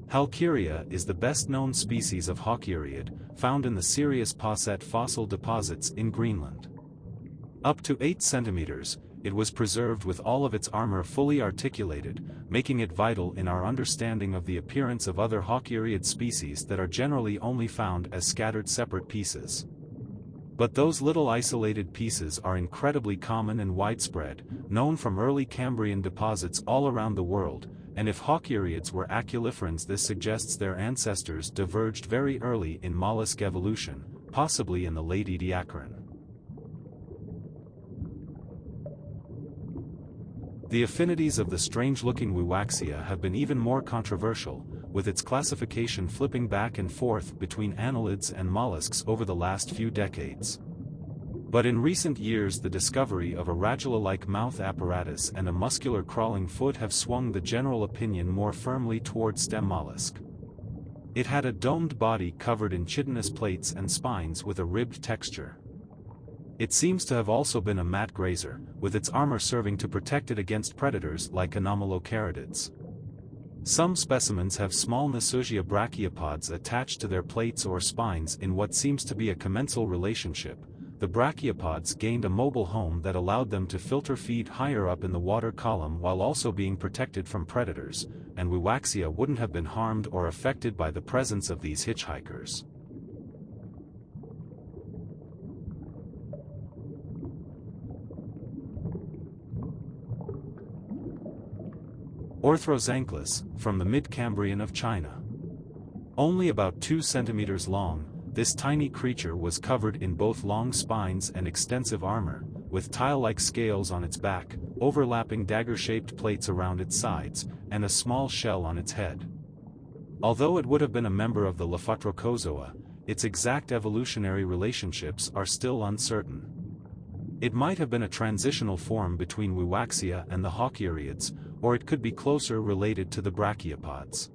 Halkieria is the best-known species of Halkierid, found in the Sirius Posset fossil deposits in Greenland. Up to 8 centimeters, it was preserved with all of its armor fully articulated, making it vital in our understanding of the appearance of other Halkierid species that are generally only found as scattered separate pieces. But those little isolated pieces are incredibly common and widespread, known from early Cambrian deposits all around the world, and if Halkierids were aculiferans, this suggests their ancestors diverged very early in mollusk evolution, possibly in the late Ediacaran. The affinities of the strange-looking Wiwaxia have been even more controversial, with its classification flipping back and forth between annelids and mollusks over the last few decades. But in recent years, the discovery of a radula-like mouth apparatus and a muscular crawling foot have swung the general opinion more firmly toward stem mollusk. It had a domed body covered in chitinous plates and spines with a ribbed texture. It seems to have also been a mat grazer, with its armor serving to protect it against predators like anomalocaridids. Some specimens have small Nasugia brachiopods attached to their plates or spines in what seems to be a commensal relationship. The brachiopods gained a mobile home that allowed them to filter feed higher up in the water column while also being protected from predators, and Wiwaxia wouldn't have been harmed or affected by the presence of these hitchhikers. Orthroxanklus, from the mid-Cambrian of China. Only about 2 centimeters long, this tiny creature was covered in both long spines and extensive armor, with tile-like scales on its back, overlapping dagger-shaped plates around its sides, and a small shell on its head. Although it would have been a member of the Lophotrochozoa, its exact evolutionary relationships are still uncertain. It might have been a transitional form between Wiwaxia and the Halkierids, or it could be closer related to the brachiopods.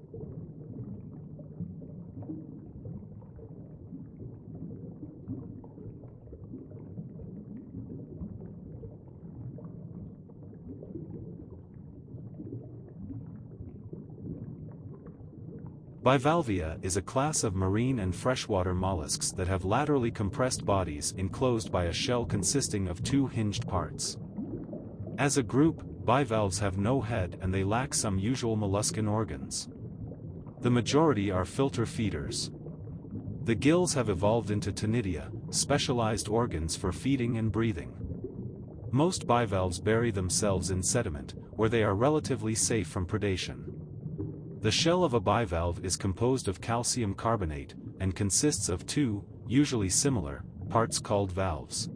Bivalvia is a class of marine and freshwater mollusks that have laterally compressed bodies enclosed by a shell consisting of 2 hinged parts. As a group, bivalves have no head and they lack some usual molluscan organs. The majority are filter feeders. The gills have evolved into tonidia, specialized organs for feeding and breathing. Most bivalves bury themselves in sediment, where they are relatively safe from predation. The shell of a bivalve is composed of calcium carbonate, and consists of 2, usually similar, parts called valves.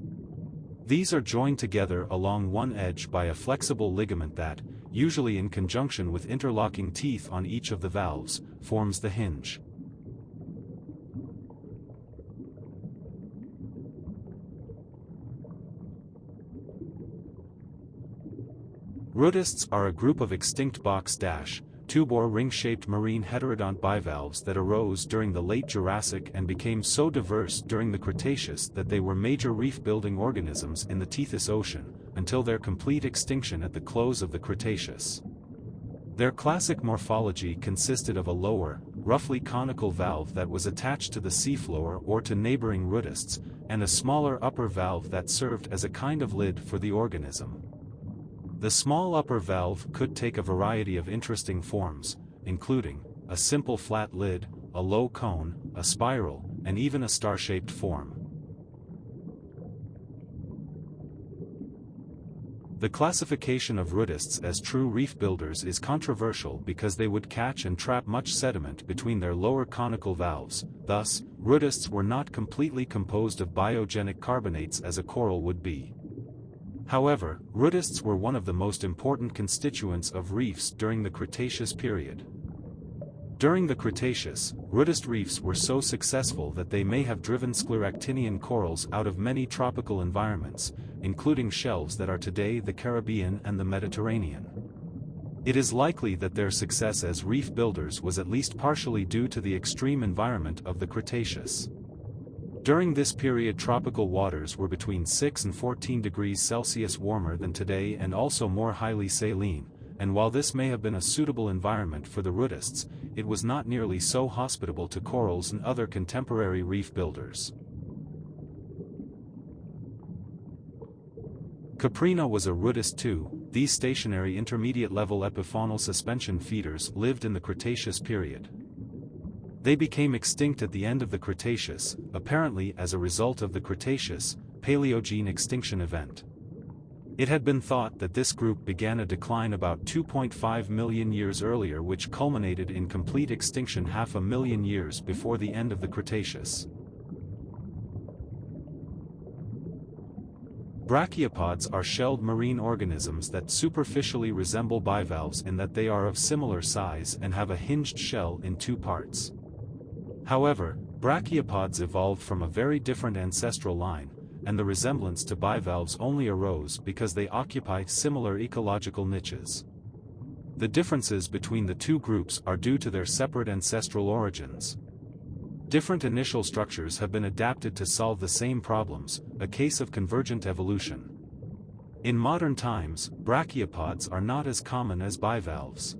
These are joined together along one edge by a flexible ligament that, usually in conjunction with interlocking teeth on each of the valves, forms the hinge. Rudists are a group of extinct box-tube or ring-shaped marine heterodont bivalves that arose during the late Jurassic and became so diverse during the Cretaceous that they were major reef-building organisms in the Tethys Ocean, until their complete extinction at the close of the Cretaceous. Their classic morphology consisted of a lower, roughly conical valve that was attached to the seafloor or to neighboring rudists, and a smaller upper valve that served as a kind of lid for the organism. The small upper valve could take a variety of interesting forms, including a simple flat lid, a low cone, a spiral, and even a star-shaped form. The classification of rudists as true reef builders is controversial because they would catch and trap much sediment between their lower conical valves. Thus, rudists were not completely composed of biogenic carbonates as a coral would be. However, rudists were one of the most important constituents of reefs during the Cretaceous period. During the Cretaceous, rudist reefs were so successful that they may have driven scleractinian corals out of many tropical environments, including shelves that are today the Caribbean and the Mediterranean. It is likely that their success as reef builders was at least partially due to the extreme environment of the Cretaceous. During this period, tropical waters were between 6 and 14 degrees Celsius warmer than today and also more highly saline, and while this may have been a suitable environment for the rudists, it was not nearly so hospitable to corals and other contemporary reef builders. Caprina was a rudist too. These stationary intermediate-level epifaunal suspension feeders lived in the Cretaceous period. They became extinct at the end of the Cretaceous, apparently as a result of the Cretaceous, Paleogene extinction event. It had been thought that this group began a decline about 2.5 million years earlier, which culminated in complete extinction 500,000 years before the end of the Cretaceous. Brachiopods are shelled marine organisms that superficially resemble bivalves in that they are of similar size and have a hinged shell in two parts. However, brachiopods evolved from a very different ancestral line, and the resemblance to bivalves only arose because they occupy similar ecological niches. The differences between the two groups are due to their separate ancestral origins. Different initial structures have been adapted to solve the same problems, a case of convergent evolution. In modern times, brachiopods are not as common as bivalves.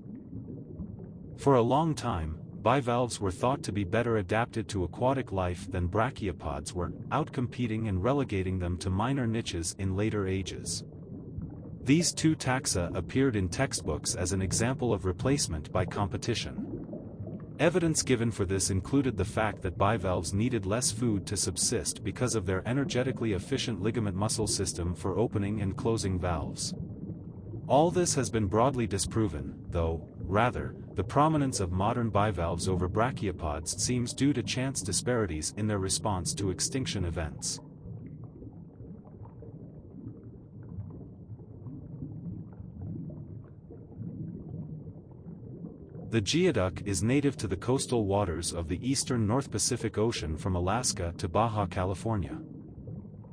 For a long time, bivalves were thought to be better adapted to aquatic life than brachiopods were, outcompeting and relegating them to minor niches in later ages. These two taxa appeared in textbooks as an example of replacement by competition. Evidence given for this included the fact that bivalves needed less food to subsist because of their energetically efficient ligament muscle system for opening and closing valves. All this has been broadly disproven, though, rather, the prominence of modern bivalves over brachiopods seems due to chance disparities in their response to extinction events. The geoduck is native to the coastal waters of the eastern North Pacific Ocean from Alaska to Baja California.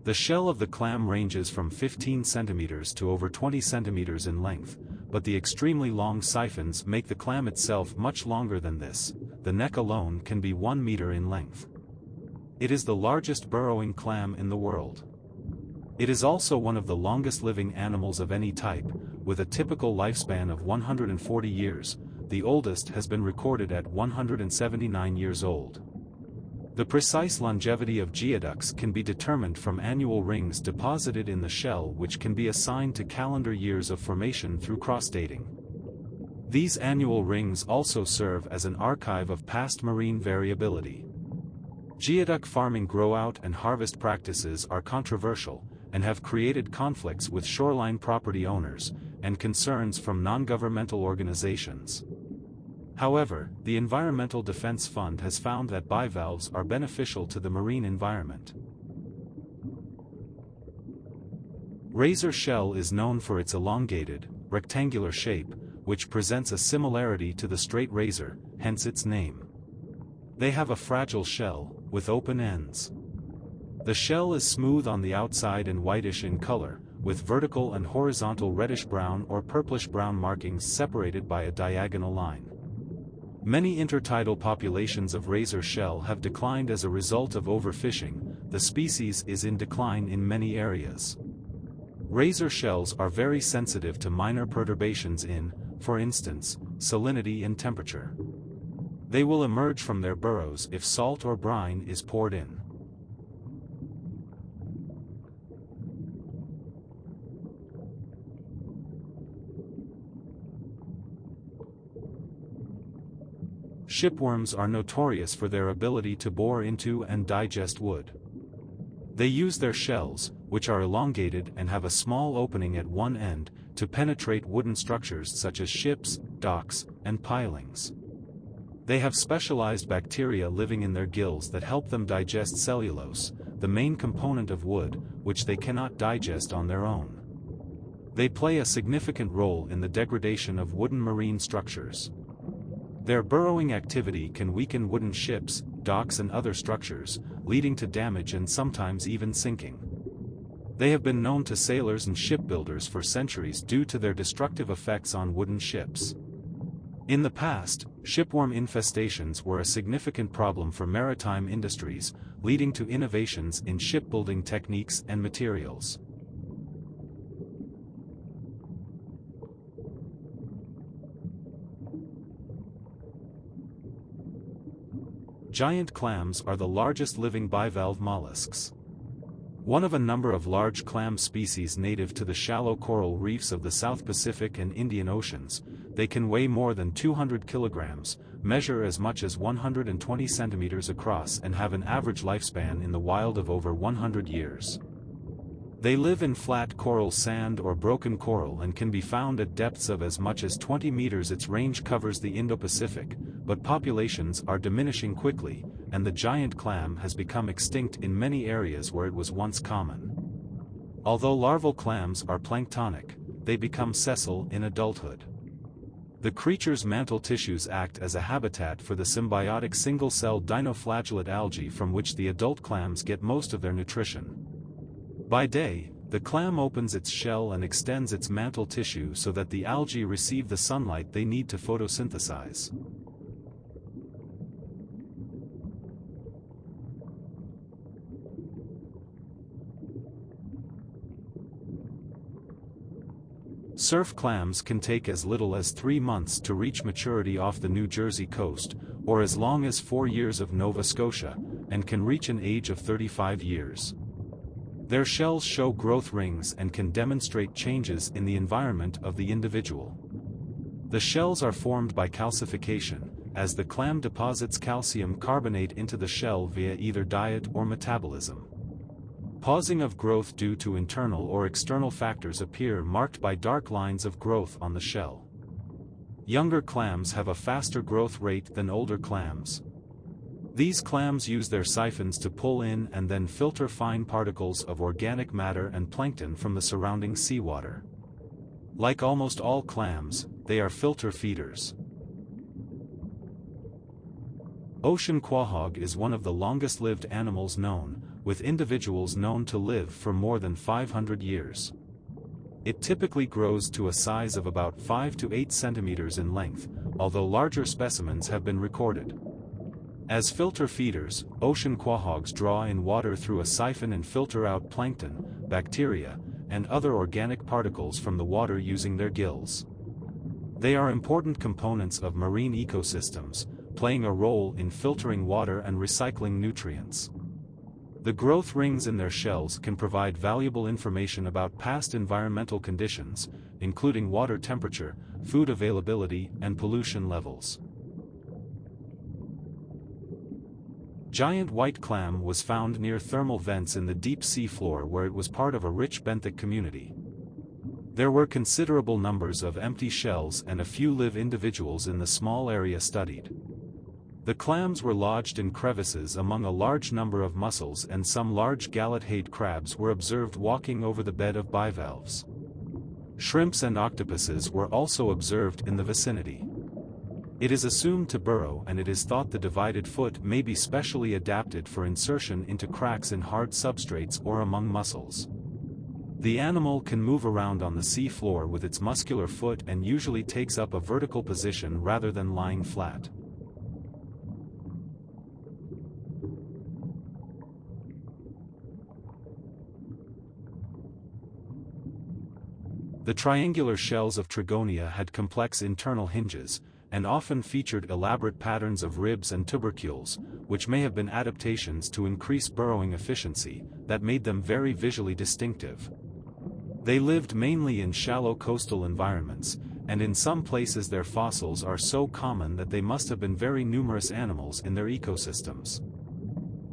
The shell of the clam ranges from 15 centimeters to over 20 centimeters in length, but the extremely long siphons make the clam itself much longer than this. The neck alone can be 1 meter in length. It is the largest burrowing clam in the world. It is also one of the longest living animals of any type, with a typical lifespan of 140 years. The oldest has been recorded at 179 years old. The precise longevity of geoducks can be determined from annual rings deposited in the shell, which can be assigned to calendar years of formation through cross-dating. These annual rings also serve as an archive of past marine variability. Geoduck farming grow-out and harvest practices are controversial, and have created conflicts with shoreline property owners, and concerns from non-governmental organizations. However, the Environmental Defense Fund has found that bivalves are beneficial to the marine environment. Razor shell is known for its elongated, rectangular shape, which presents a similarity to the straight razor, hence its name. They have a fragile shell, with open ends. The shell is smooth on the outside and whitish in color, with vertical and horizontal reddish-brown or purplish-brown markings separated by a diagonal line. Many intertidal populations of razor shell have declined as a result of overfishing. The species is in decline in many areas. Razor shells are very sensitive to minor perturbations in, for instance, salinity and temperature. They will emerge from their burrows if salt or brine is poured in. Shipworms are notorious for their ability to bore into and digest wood. They use their shells, which are elongated and have a small opening at one end, to penetrate wooden structures such as ships, docks, and pilings. They have specialized bacteria living in their gills that help them digest cellulose, the main component of wood, which they cannot digest on their own. They play a significant role in the degradation of wooden marine structures. Their burrowing activity can weaken wooden ships, docks and other structures, leading to damage and sometimes even sinking. They have been known to sailors and shipbuilders for centuries due to their destructive effects on wooden ships. In the past, shipworm infestations were a significant problem for maritime industries, leading to innovations in shipbuilding techniques and materials. Giant clams are the largest living bivalve mollusks. One of a number of large clam species native to the shallow coral reefs of the South Pacific and Indian Oceans, they can weigh more than 200 kilograms, measure as much as 120 centimeters across and have an average lifespan in the wild of over 100 years. They live in flat coral sand or broken coral and can be found at depths of as much as 20 meters. Its range covers the Indo-Pacific, but populations are diminishing quickly, and the giant clam has become extinct in many areas where it was once common. Although larval clams are planktonic, they become sessile in adulthood. The creature's mantle tissues act as a habitat for the symbiotic single-celled dinoflagellate algae from which the adult clams get most of their nutrition. By day, the clam opens its shell and extends its mantle tissue so that the algae receive the sunlight they need to photosynthesize. Surf clams can take as little as 3 months to reach maturity off the New Jersey coast, or as long as 4 years of Nova Scotia, and can reach an age of 35 years. Their shells show growth rings and can demonstrate changes in the environment of the individual. The shells are formed by calcification, as the clam deposits calcium carbonate into the shell via either diet or metabolism. Pausing of growth due to internal or external factors appear marked by dark lines of growth on the shell. Younger clams have a faster growth rate than older clams. These clams use their siphons to pull in and then filter fine particles of organic matter and plankton from the surrounding seawater. Like almost all clams, they are filter feeders. Ocean quahog is one of the longest-lived animals known, with individuals known to live for more than 500 years. It typically grows to a size of about 5 to 8 centimeters in length, although larger specimens have been recorded. As filter feeders, ocean quahogs draw in water through a siphon and filter out plankton, bacteria, and other organic particles from the water using their gills. They are important components of marine ecosystems, playing a role in filtering water and recycling nutrients. The growth rings in their shells can provide valuable information about past environmental conditions, including water temperature, food availability, and pollution levels. Giant white clam was found near thermal vents in the deep sea floor where it was part of a rich benthic community. There were considerable numbers of empty shells and a few live individuals in the small area studied. The clams were lodged in crevices among a large number of mussels, and some large gallet-hayed crabs were observed walking over the bed of bivalves. Shrimps and octopuses were also observed in the vicinity. It is assumed to burrow, and it is thought the divided foot may be specially adapted for insertion into cracks in hard substrates or among mussels. The animal can move around on the sea floor with its muscular foot and usually takes up a vertical position rather than lying flat. The triangular shells of Trigonia had complex internal hinges, and often featured elaborate patterns of ribs and tubercules, which may have been adaptations to increase burrowing efficiency, that made them very visually distinctive. They lived mainly in shallow coastal environments, and in some places their fossils are so common that they must have been very numerous animals in their ecosystems.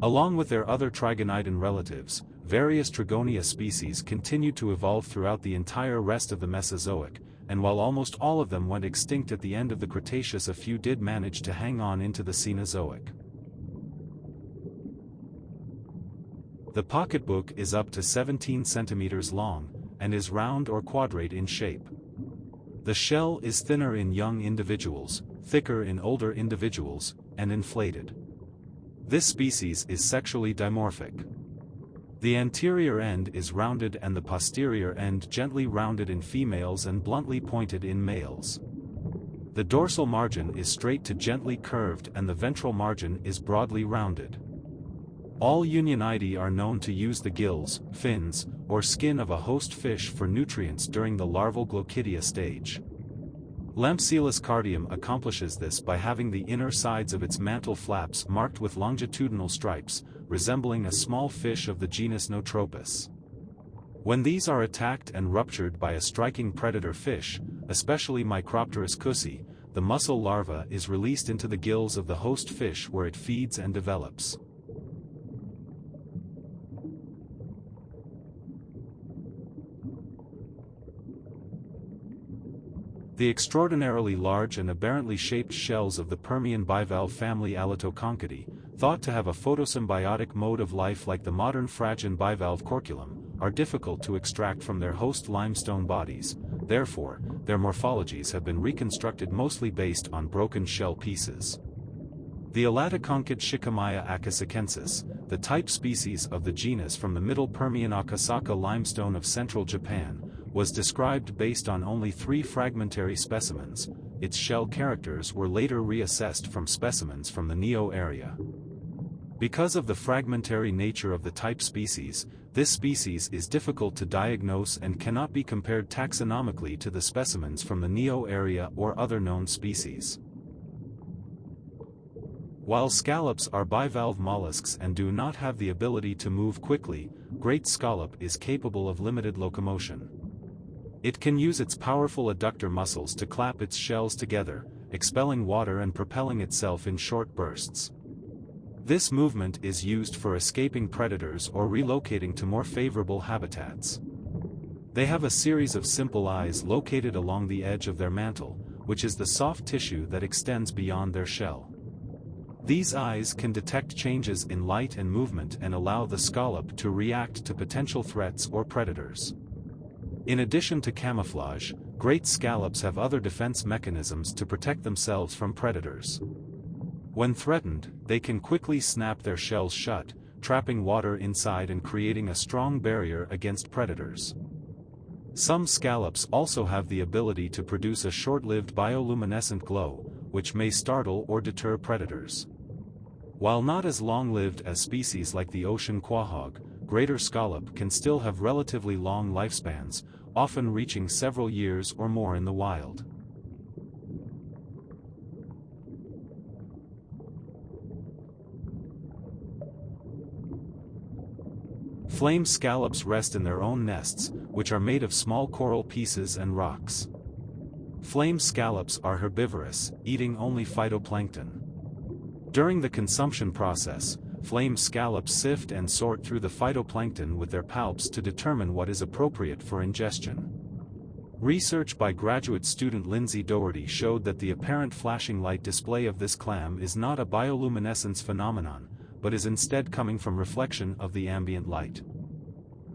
Along with their other trigonidan relatives, various Trigonia species continued to evolve throughout the entire rest of the Mesozoic, and while almost all of them went extinct at the end of the Cretaceous, a few did manage to hang on into the Cenozoic. The pocketbook is up to 17 centimeters long, and is round or quadrate in shape. The shell is thinner in young individuals, thicker in older individuals, and inflated. This species is sexually dimorphic. The anterior end is rounded and the posterior end gently rounded in females and bluntly pointed in males. The dorsal margin is straight to gently curved and the ventral margin is broadly rounded. All Unionidae are known to use the gills, fins, or skin of a host fish for nutrients during the larval Glochidia stage. Lampsealus cardium accomplishes this by having the inner sides of its mantle flaps marked with longitudinal stripes, resembling a small fish of the genus Notropus. When these are attacked and ruptured by a striking predator fish, especially Micropterus cussi, the mussel larva is released into the gills of the host fish where it feeds and develops. The extraordinarily large and aberrantly shaped shells of the Permian bivalve family Alatoconchidae, thought to have a photosymbiotic mode of life like the modern Phrygian bivalve Corculum, are difficult to extract from their host limestone bodies. Therefore, their morphologies have been reconstructed mostly based on broken shell pieces. The Alatoconchid Shikimaya akasachensis, the type species of the genus from the Middle Permian Akasaka limestone of central Japan, was described based on only 3 fragmentary specimens. Its shell characters were later reassessed from specimens from the Neo area. Because of the fragmentary nature of the type species, this species is difficult to diagnose and cannot be compared taxonomically to the specimens from the Neo area or other known species. While scallops are bivalve mollusks and do not have the ability to move quickly, great scallop is capable of limited locomotion. It can use its powerful adductor muscles to clap its shells together, expelling water and propelling itself in short bursts. This movement is used for escaping predators or relocating to more favorable habitats. They have a series of simple eyes located along the edge of their mantle, which is the soft tissue that extends beyond their shell. These eyes can detect changes in light and movement and allow the scallop to react to potential threats or predators. In addition to camouflage, great scallops have other defense mechanisms to protect themselves from predators. When threatened, they can quickly snap their shells shut, trapping water inside and creating a strong barrier against predators. Some scallops also have the ability to produce a short-lived bioluminescent glow, which may startle or deter predators. While not as long-lived as species like the ocean quahog, greater scallop can still have relatively long lifespans, often reaching several years or more in the wild. Flame scallops rest in their own nests, which are made of small coral pieces and rocks. Flame scallops are herbivorous, eating only phytoplankton. During the consumption process, flame scallops sift and sort through the phytoplankton with their palps to determine what is appropriate for ingestion. Research by graduate student Lindsay Doherty showed that the apparent flashing light display of this clam is not a bioluminescence phenomenon, but is instead coming from reflection of the ambient light.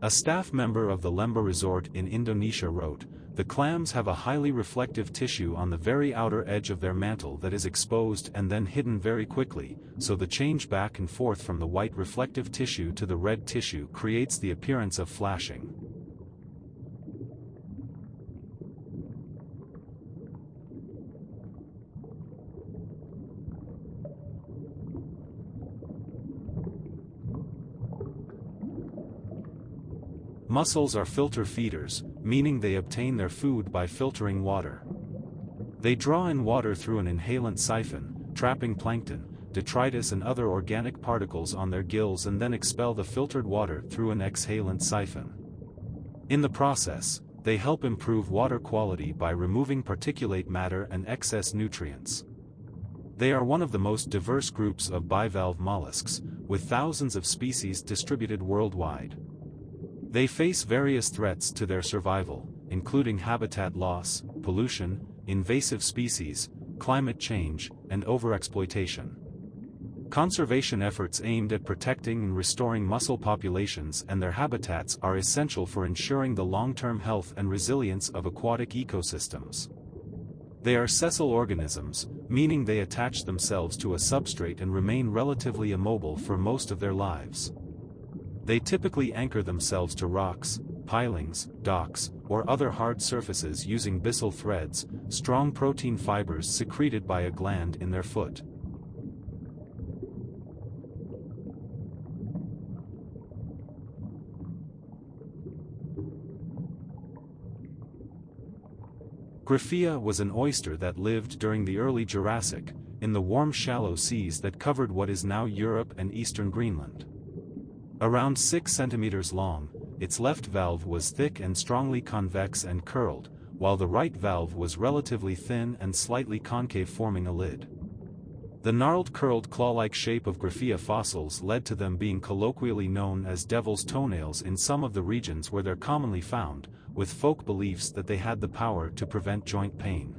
A staff member of the Lembah Resort in Indonesia wrote, "The clams have a highly reflective tissue on the very outer edge of their mantle that is exposed and then hidden very quickly, so the change back and forth from the white reflective tissue to the red tissue creates the appearance of flashing." Mussels are filter feeders, meaning they obtain their food by filtering water. They draw in water through an inhalant siphon, trapping plankton, detritus and other organic particles on their gills and then expel the filtered water through an exhalant siphon. In the process, they help improve water quality by removing particulate matter and excess nutrients. They are one of the most diverse groups of bivalve mollusks, with thousands of species distributed worldwide. They face various threats to their survival, including habitat loss, pollution, invasive species, climate change, and overexploitation. Conservation efforts aimed at protecting and restoring mussel populations and their habitats are essential for ensuring the long-term health and resilience of aquatic ecosystems. They are sessile organisms, meaning they attach themselves to a substrate and remain relatively immobile for most of their lives. They typically anchor themselves to rocks, pilings, docks, or other hard surfaces using byssal threads, strong protein fibers secreted by a gland in their foot. Graphia was an oyster that lived during the early Jurassic, in the warm shallow seas that covered what is now Europe and eastern Greenland. Around 6 centimeters long, its left valve was thick and strongly convex and curled, while the right valve was relatively thin and slightly concave, forming a lid. The gnarled curled claw-like shape of Graphia fossils led to them being colloquially known as devil's toenails in some of the regions where they're commonly found, with folk beliefs that they had the power to prevent joint pain.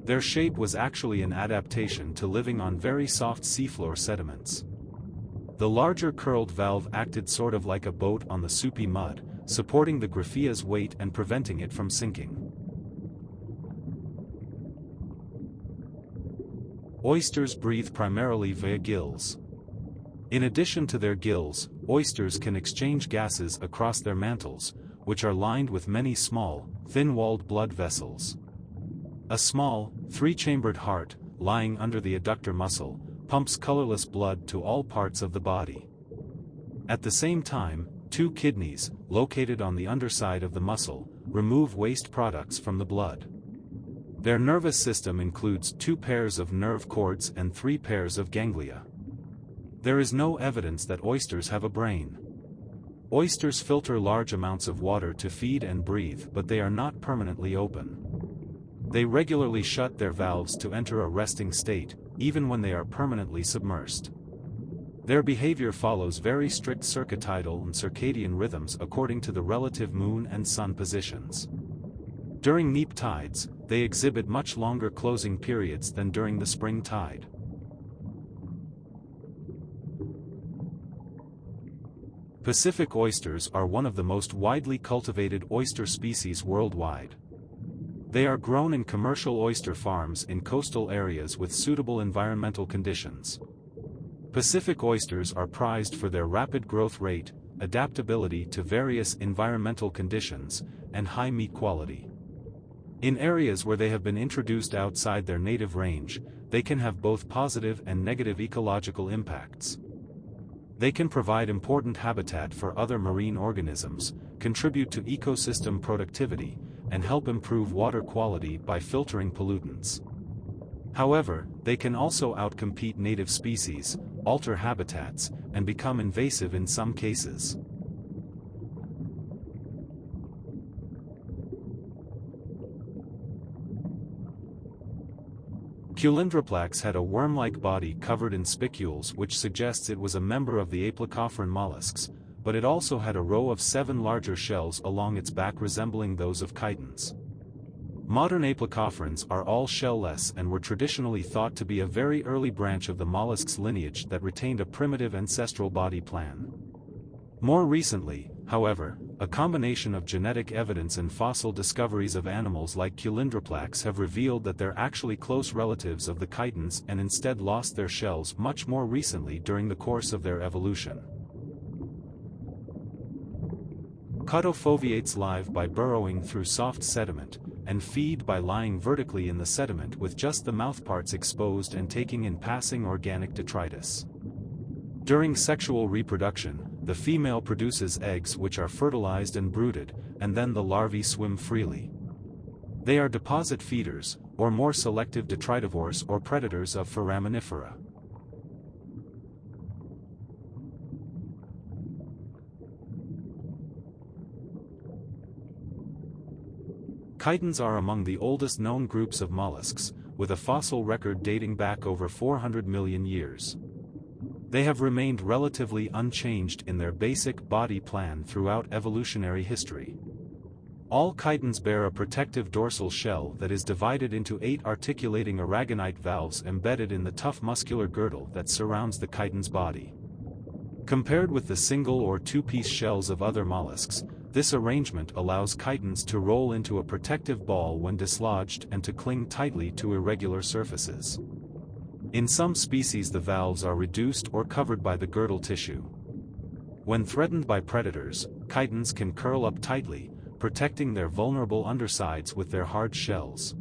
Their shape was actually an adaptation to living on very soft seafloor sediments. The larger curled valve acted sort of like a boat on the soupy mud, supporting the Graphia's weight and preventing it from sinking. Oysters breathe primarily via gills. In addition to their gills, oysters can exchange gases across their mantles, which are lined with many small, thin-walled blood vessels. A small, 3-chambered heart, lying under the adductor muscle, pumps colorless blood to all parts of the body. At the same time, 2 kidneys, located on the underside of the muscle, remove waste products from the blood. Their nervous system includes 2 pairs of nerve cords and 3 pairs of ganglia. There is no evidence that oysters have a brain. Oysters filter large amounts of water to feed and breathe, but they are not permanently open. They regularly shut their valves to enter a resting state, even when they are permanently submersed. Their behavior follows very strict circadial and circadian rhythms according to the relative moon and sun positions. During neap tides, they exhibit much longer closing periods than during the spring tide. Pacific oysters are one of the most widely cultivated oyster species worldwide. They are grown in commercial oyster farms in coastal areas with suitable environmental conditions. Pacific oysters are prized for their rapid growth rate, adaptability to various environmental conditions, and high meat quality. In areas where they have been introduced outside their native range, they can have both positive and negative ecological impacts. They can provide important habitat for other marine organisms, contribute to ecosystem productivity, and help improve water quality by filtering pollutants. However, they can also outcompete native species, alter habitats, and become invasive in some cases. Culindroplax had a worm-like body covered in spicules, which suggests it was a member of the Aplacophoran mollusks, but it also had a row of 7 larger shells along its back resembling those of chitons. Modern aplacophorans are all shell-less and were traditionally thought to be a very early branch of the mollusk's lineage that retained a primitive ancestral body plan. More recently, however, a combination of genetic evidence and fossil discoveries of animals like Culindroplax have revealed that they're actually close relatives of the chitons and instead lost their shells much more recently during the course of their evolution. Caudofoveates live by burrowing through soft sediment, and feed by lying vertically in the sediment with just the mouthparts exposed and taking in passing organic detritus. During sexual reproduction, the female produces eggs which are fertilized and brooded, and then the larvae swim freely. They are deposit feeders, or more selective detritivores or predators of foraminifera. Chitons are among the oldest known groups of mollusks, with a fossil record dating back over 400 million years. They have remained relatively unchanged in their basic body plan throughout evolutionary history. All chitons bear a protective dorsal shell that is divided into 8 articulating aragonite valves embedded in the tough muscular girdle that surrounds the chiton's body. Compared with the single or 2-piece shells of other mollusks, this arrangement allows chitons to roll into a protective ball when dislodged and to cling tightly to irregular surfaces. In some species the valves are reduced or covered by the girdle tissue. When threatened by predators, chitons can curl up tightly, protecting their vulnerable undersides with their hard shells.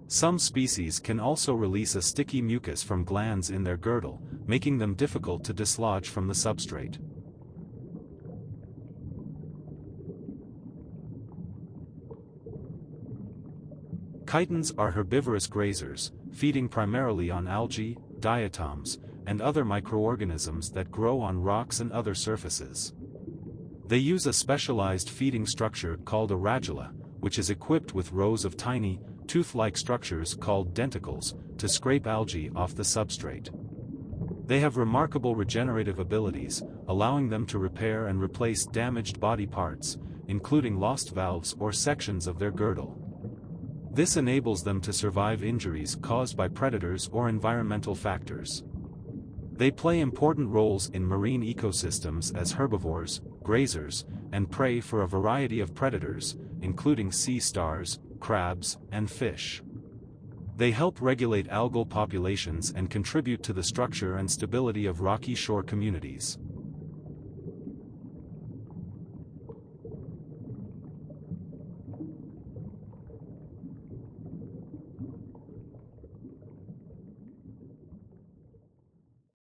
Some species can also release a sticky mucus from glands in their girdle, making them difficult to dislodge from the substrate. Chitons are herbivorous grazers, feeding primarily on algae, diatoms, and other microorganisms that grow on rocks and other surfaces. They use a specialized feeding structure called a radula, which is equipped with rows of tiny, tooth-like structures called denticles, to scrape algae off the substrate. They have remarkable regenerative abilities, allowing them to repair and replace damaged body parts, including lost valves or sections of their girdle. This enables them to survive injuries caused by predators or environmental factors. They play important roles in marine ecosystems as herbivores, grazers, and prey for a variety of predators, including sea stars, crabs, and fish. They help regulate algal populations and contribute to the structure and stability of rocky shore communities.